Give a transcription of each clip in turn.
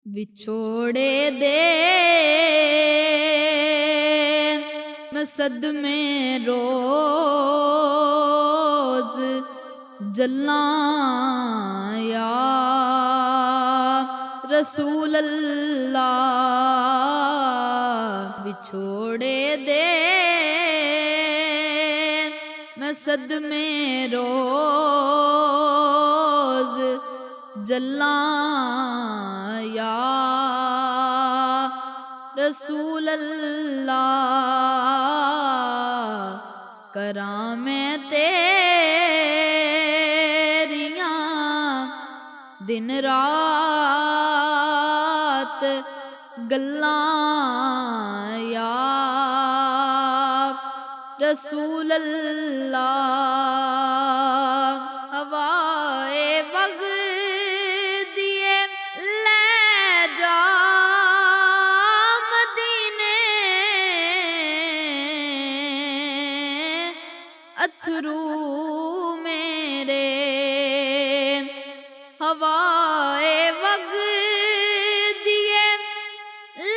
विछोड़े दे मैं सदमे रोज जल्लां या रसूल अल्लाह। विछोड़े दे मैं सदमे रोज जल्लां या रसूल अल्लाह। करां मैं तेरियां दिन रात गल्लां या रसूल अल्लाह। हवाए वग दिए ले जा मदीने, अथरू मेरे हवाए वग दिए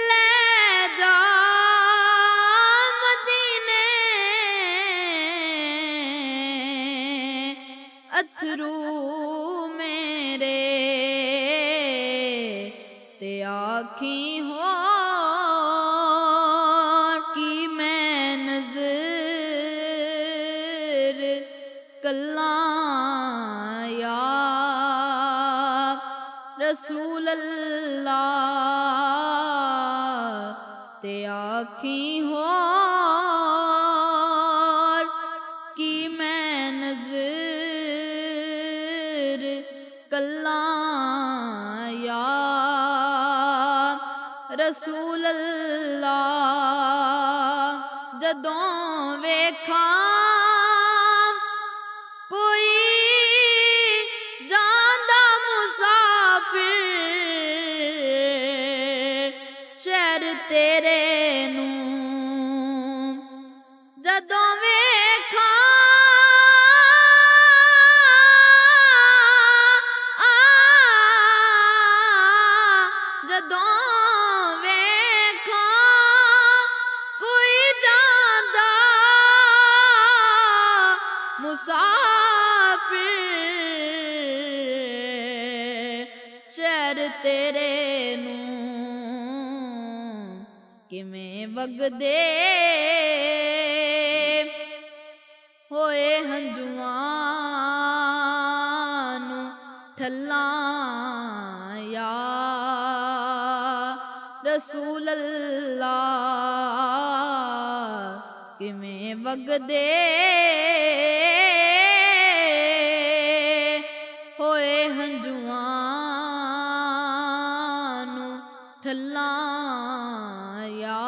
ले जा मदीने, अथरू मेरे ते आखी हो कि मैं नज़र कल्लां या रसूल अल्लाह। ते आखी हो कि मैं नज़र कल्लां या रसूल अल्लाह। जदों वेखा कोई जांदा मुसाफिर शहर तेरे नूं, जदों वेखा जदों वेखा कोई जांदा मुसाफिर शहर तेरे नूं, किवें वगदे होए हंजुआं नूं ठल्लां या रसूल अल्लाह। किवें वगदे होए हंजुआं नूं ठल्लां या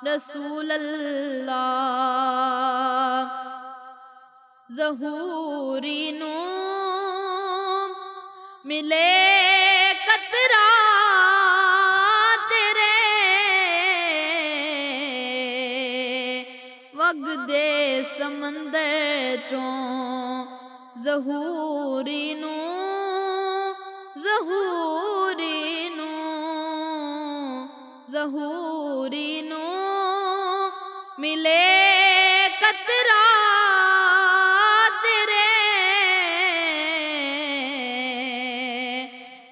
रसूल अल्लाह। ज़हूरी नूं मिले कतरा तेरे वगदे समंदर चों, ज़हूरी नूं ज़हूरी नूं ज़हूरी नूं मिले कतरा तेरे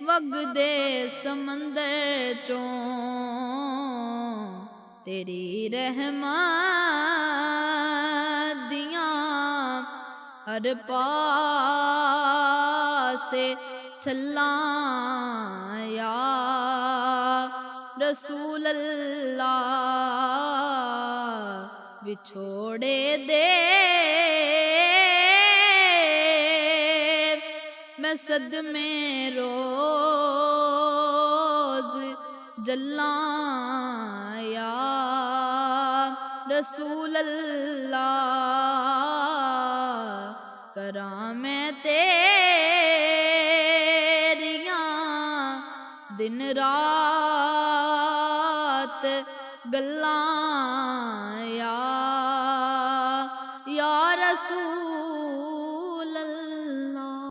वगदे समंदर चों। तेरी रहमत दियां हर पासे छल्लां या रसूल अल्लाह। विछोड़े दे मैं सदमे रोज जल्लां या रसूल अल्लाह। करां मैं तेरियां दिन रात गल्लां या